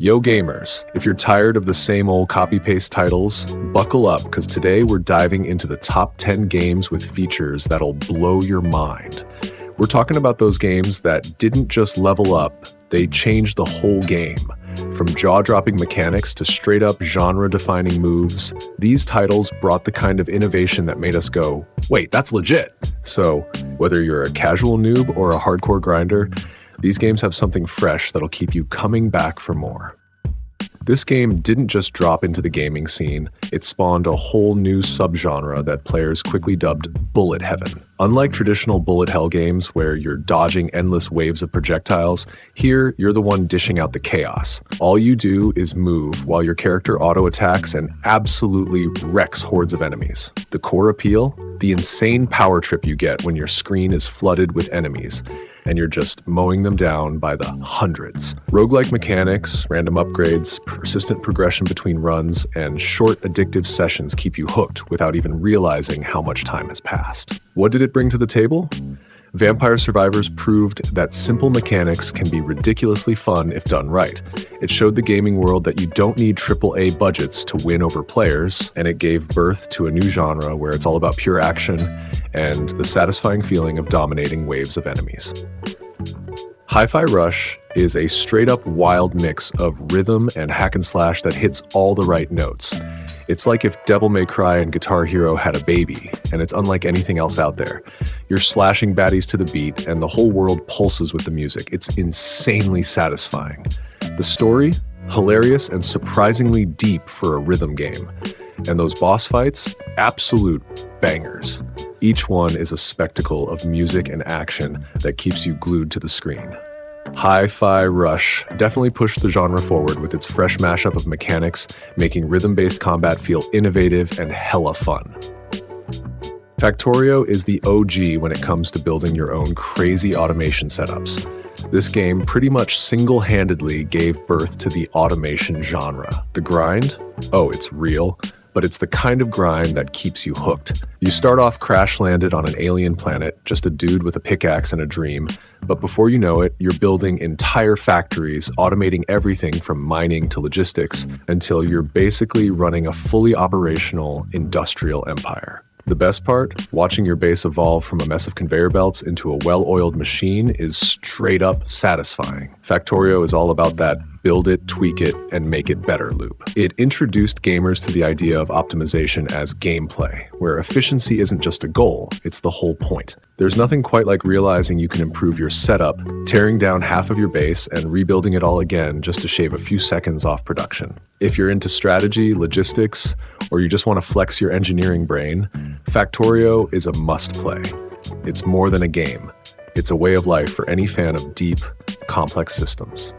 Yo gamers, if you're tired of the same old copy-paste titles, buckle up because today we're diving into the top 10 games with features that'll blow your mind. We're talking about those games that didn't just level up, they changed the whole game. From jaw-dropping mechanics to straight-up genre-defining moves, these titles brought the kind of innovation that made us go, wait, that's legit! So, whether you're a casual noob or a hardcore grinder, these games have something fresh that'll keep you coming back for more. This game didn't just drop into the gaming scene, it spawned a whole new subgenre that players quickly dubbed bullet heaven. Unlike traditional bullet hell games where you're dodging endless waves of projectiles, here you're the one dishing out the chaos. All you do is move while your character auto-attacks and absolutely wrecks hordes of enemies. The core appeal? The insane power trip you get when your screen is flooded with enemies, and you're just mowing them down by the hundreds. Roguelike mechanics, random upgrades, persistent progression between runs, and short addictive sessions keep you hooked without even realizing how much time has passed. What did it bring to the table? Vampire Survivors proved that simple mechanics can be ridiculously fun if done right. It showed the gaming world that you don't need AAA budgets to win over players, and it gave birth to a new genre where it's all about pure action and the satisfying feeling of dominating waves of enemies. Hi-Fi Rush is a straight-up wild mix of rhythm and hack and slash that hits all the right notes. It's like if Devil May Cry and Guitar Hero had a baby, and it's unlike anything else out there. You're slashing baddies to the beat, and the whole world pulses with the music. It's insanely satisfying. The story? Hilarious and surprisingly deep for a rhythm game. And those boss fights? Absolute bangers. Each one is a spectacle of music and action that keeps you glued to the screen. Hi-Fi Rush definitely pushed the genre forward with its fresh mashup of mechanics, making rhythm-based combat feel innovative and hella fun. Factorio is the OG when it comes to building your own crazy automation setups. This game pretty much single-handedly gave birth to the automation genre. The grind? Oh, it's real. But it's the kind of grind that keeps you hooked. You start off crash-landed on an alien planet, just a dude with a pickaxe and a dream, but before you know it, you're building entire factories, automating everything from mining to logistics, until you're basically running a fully operational industrial empire. The best part? Watching your base evolve from a mess of conveyor belts into a well-oiled machine is straight up satisfying. Factorio is all about that build it, tweak it, and make it better loop. It introduced gamers to the idea of optimization as gameplay, where efficiency isn't just a goal, it's the whole point. There's nothing quite like realizing you can improve your setup, tearing down half of your base and rebuilding it all again just to shave a few seconds off production. If you're into strategy, logistics, or you just want to flex your engineering brain, Factorio is a must-play. It's more than a game. It's a way of life for any fan of deep, complex systems.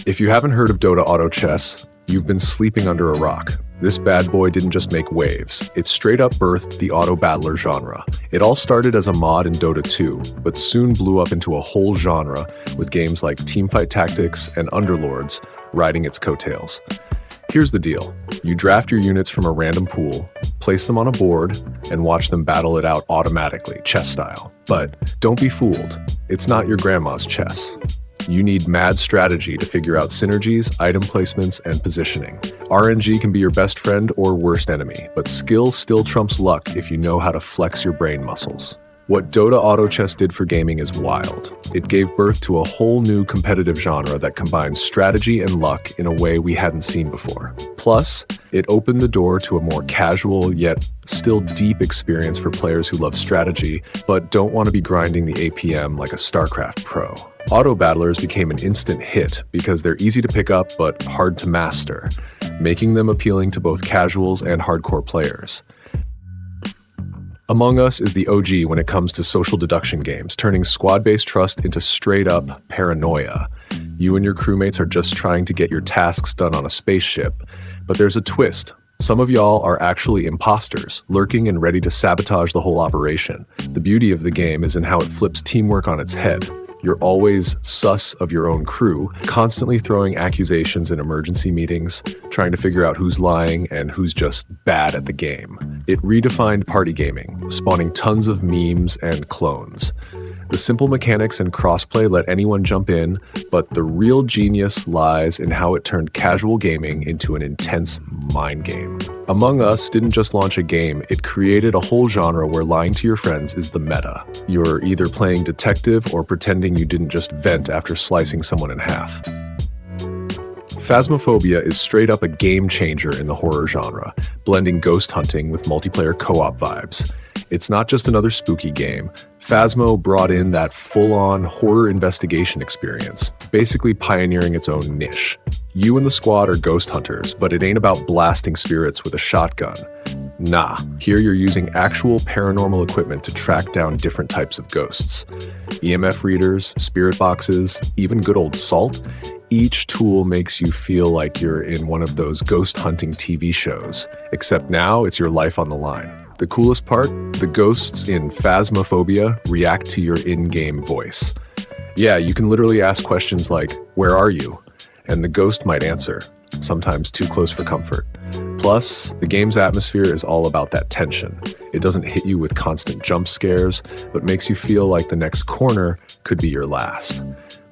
If you haven't heard of Dota Auto Chess, you've been sleeping under a rock. This bad boy didn't just make waves, it straight up birthed the auto battler genre. It all started as a mod in Dota 2, but soon blew up into a whole genre with games like Teamfight Tactics and Underlords riding its coattails. Here's the deal. You draft your units from a random pool, place them on a board, and watch them battle it out automatically, chess style. But don't be fooled. It's not your grandma's chess. You need mad strategy to figure out synergies, item placements, and positioning. RNG can be your best friend or worst enemy, but skill still trumps luck if you know how to flex your brain muscles. What Dota Auto Chess did for gaming is wild. It gave birth to a whole new competitive genre that combines strategy and luck in a way we hadn't seen before. Plus, it opened the door to a more casual yet still deep experience for players who love strategy but don't want to be grinding the APM like a StarCraft pro. Auto battlers became an instant hit because they're easy to pick up but hard to master, making them appealing to both casuals and hardcore players. Among Us is the OG when it comes to social deduction games, turning squad-based trust into straight-up paranoia. You and your crewmates are just trying to get your tasks done on a spaceship, but there's a twist. Some of y'all are actually imposters, lurking and ready to sabotage the whole operation. The beauty of the game is in how it flips teamwork on its head. You're always sus of your own crew, constantly throwing accusations in emergency meetings, trying to figure out who's lying and who's just bad at the game. It redefined party gaming, spawning tons of memes and clones. The simple mechanics and crossplay let anyone jump in, but the real genius lies in how it turned casual gaming into an intense mind game. Among Us didn't just launch a game, it created a whole genre where lying to your friends is the meta. You're either playing detective or pretending you didn't just vent after slicing someone in half. Phasmophobia is straight up a game changer in the horror genre, blending ghost hunting with multiplayer co-op vibes. It's not just another spooky game. Phasmo brought in that full-on horror investigation experience, basically pioneering its own niche. You and the squad are ghost hunters, but it ain't about blasting spirits with a shotgun. Nah, here you're using actual paranormal equipment to track down different types of ghosts. EMF readers, spirit boxes, even good old salt. Each tool makes you feel like you're in one of those ghost hunting TV shows, except now it's your life on the line. The coolest part? The ghosts in Phasmophobia react to your in-game voice. Yeah, you can literally ask questions like, "Where are you?" And the ghost might answer, sometimes too close for comfort. Plus, the game's atmosphere is all about that tension. It doesn't hit you with constant jump scares, but makes you feel like the next corner could be your last.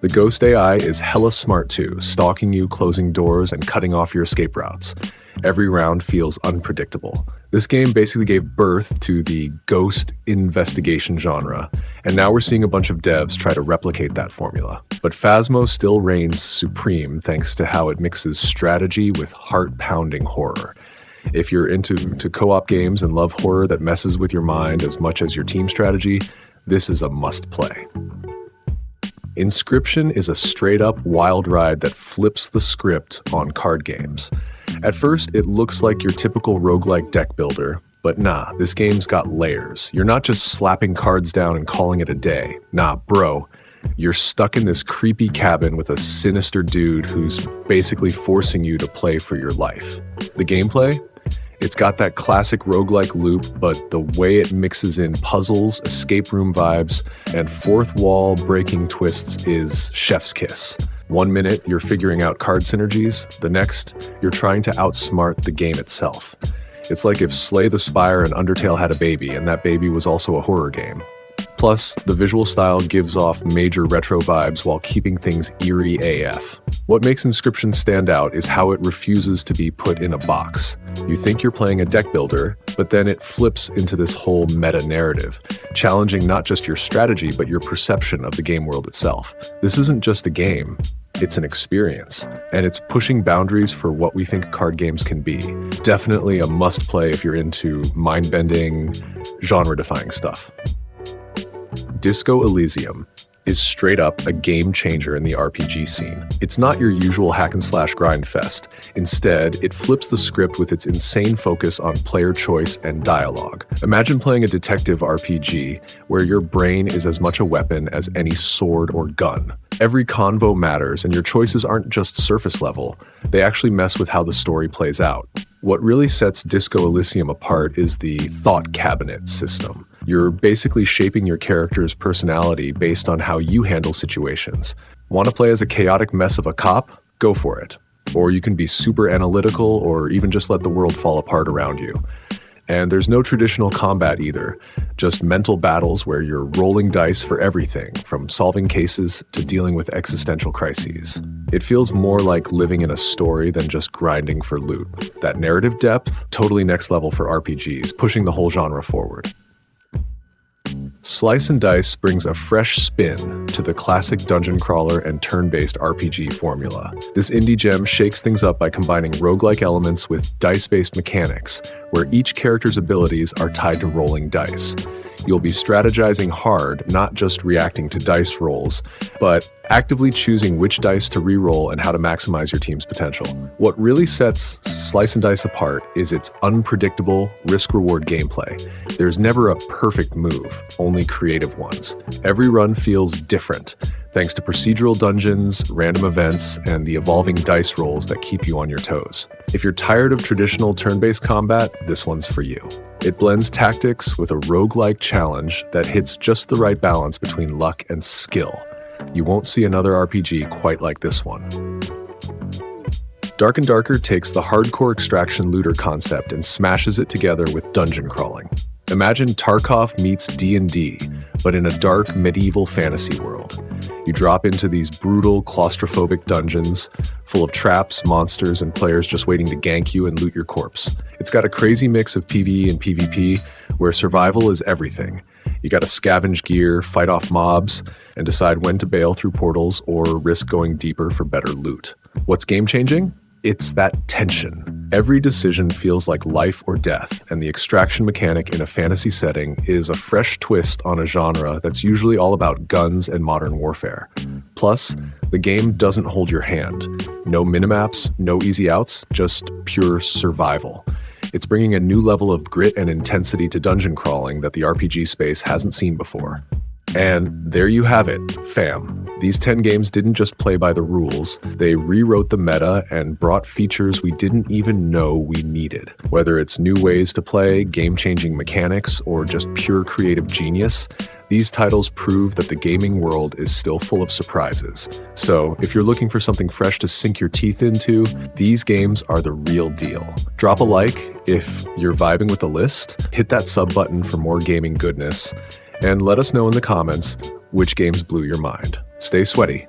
The ghost AI is hella smart too, stalking you, closing doors, and cutting off your escape routes. Every round feels unpredictable. This game basically gave birth to the ghost investigation genre, and now we're seeing a bunch of devs try to replicate that formula. But Phasmo still reigns supreme thanks to how it mixes strategy with heart-pounding horror. If you're into co-op games and love horror that messes with your mind as much as your team strategy, this is a must-play. Inscryption is a straight-up wild ride that flips the script on card games. At first, it looks like your typical roguelike deck builder, but nah, this game's got layers. You're not just slapping cards down and calling it a day. Nah, bro, you're stuck in this creepy cabin with a sinister dude who's basically forcing you to play for your life. The gameplay? It's got that classic roguelike loop, but the way it mixes in puzzles, escape room vibes, and fourth wall breaking twists is chef's kiss. 1 minute, you're figuring out card synergies. The next, you're trying to outsmart the game itself. It's like if Slay the Spire and Undertale had a baby, and that baby was also a horror game. Plus, the visual style gives off major retro vibes while keeping things eerie AF. What makes Inscryption stand out is how it refuses to be put in a box. You think you're playing a deck builder, but then it flips into this whole meta-narrative, challenging not just your strategy, but your perception of the game world itself. This isn't just a game, it's an experience, and it's pushing boundaries for what we think card games can be. Definitely a must-play if you're into mind-bending, genre-defying stuff. Disco Elysium is straight up a game changer in the RPG scene. It's not your usual hack and slash grind fest. Instead, it flips the script with its insane focus on player choice and dialogue. Imagine playing a detective RPG where your brain is as much a weapon as any sword or gun. Every convo matters, and your choices aren't just surface level. They actually mess with how the story plays out. What really sets Disco Elysium apart is the thought cabinet system. You're basically shaping your character's personality based on how you handle situations. Want to play as a chaotic mess of a cop? Go for it. Or you can be super analytical, or even just let the world fall apart around you. And there's no traditional combat either, just mental battles where you're rolling dice for everything, from solving cases to dealing with existential crises. It feels more like living in a story than just grinding for loot. That narrative depth, totally next level for RPGs, pushing the whole genre forward. Slice and Dice brings a fresh spin to the classic dungeon crawler and turn-based RPG formula. This indie gem shakes things up by combining roguelike elements with dice-based mechanics, where each character's abilities are tied to rolling dice. You'll be strategizing hard, not just reacting to dice rolls, but actively choosing which dice to reroll and how to maximize your team's potential. What really sets Slice and Dice apart is its unpredictable risk-reward gameplay. There's never a perfect move, only creative ones. Every run feels different, thanks to procedural dungeons, random events, and the evolving dice rolls that keep you on your toes. If you're tired of traditional turn-based combat, this one's for you. It blends tactics with a roguelike challenge that hits just the right balance between luck and skill. You won't see another RPG quite like this one. Dark and Darker takes the hardcore extraction looter concept and smashes it together with dungeon crawling. Imagine Tarkov meets D&D, but in a dark medieval fantasy world. You drop into these brutal, claustrophobic dungeons full of traps, monsters, and players just waiting to gank you and loot your corpse. It's got a crazy mix of PvE and PvP, where survival is everything. You gotta scavenge gear, fight off mobs, and decide when to bail through portals or risk going deeper for better loot. What's game-changing? It's that tension. Every decision feels like life or death, and the extraction mechanic in a fantasy setting is a fresh twist on a genre that's usually all about guns and modern warfare. Plus, the game doesn't hold your hand. No minimaps, no easy outs, just pure survival. It's bringing a new level of grit and intensity to dungeon crawling that the RPG space hasn't seen before. And there you have it, fam. These 10 games didn't just play by the rules, they rewrote the meta and brought features we didn't even know we needed. Whether it's new ways to play, game-changing mechanics, or just pure creative genius, these titles prove that the gaming world is still full of surprises. So, if you're looking for something fresh to sink your teeth into, these games are the real deal. Drop a like if you're vibing with the list, hit that sub button for more gaming goodness, and let us know in the comments which games blew your mind. Stay sweaty.